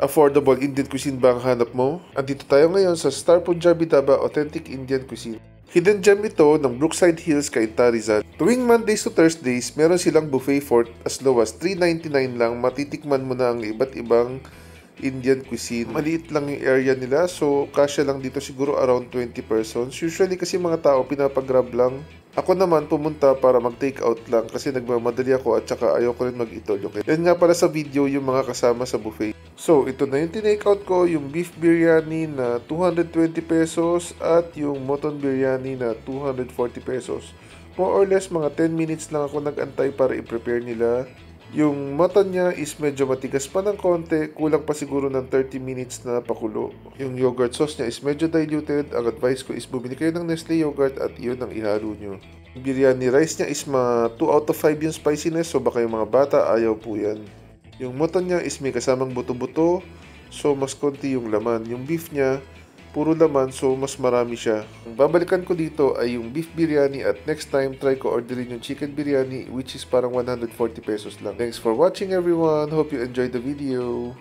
Affordable Indian cuisine ba ang hanap mo? Andito tayo ngayon sa Star Punjabi Dhaba Authentic Indian Cuisine. Hidden gem ito ng Brookside Hills, Cainta, Rizal. Tuwing Mondays to Thursdays, meron silang buffet for as low as $3.99 lang. Matitikman mo na ang iba't ibang Indian cuisine. Maliit lang yung area nila, so kasya lang dito siguro around 20 persons. Usually kasi mga tao pinapag-grab lang. Ako naman pumunta para mag-take out lang kasi nagmamadali ako at saka ayoko rin mag-itolok. Yan nga pala sa video yung mga kasama sa buffet. So, ito na yung tinake out ko, yung beef biryani na 220 pesos at yung mutton biryani na 240 pesos. More or less, mga 10 minutes lang ako nag-antay para i-prepare nila. Yung mutton niya is medyo matigas pa ng konti, kulang pa siguro ng 30 minutes na pakulo. Yung yogurt sauce niya is medyo diluted. Ang advice ko is bumili kayo ng Nestle yogurt at yun ang ihalo nyo. Yung biryani rice niya is 2 out of 5 yung spiciness, so baka yung mga bata ayaw po yan. Yung mutton niya is may kasamang buto-buto, so mas konti yung laman. Yung beef niya, puro laman, so mas marami siya. Ang babalikan ko dito ay yung beef biryani at next time try ko orderin yung chicken biryani which is parang 140 pesos lang. Thanks for watching everyone. Hope you enjoyed the video.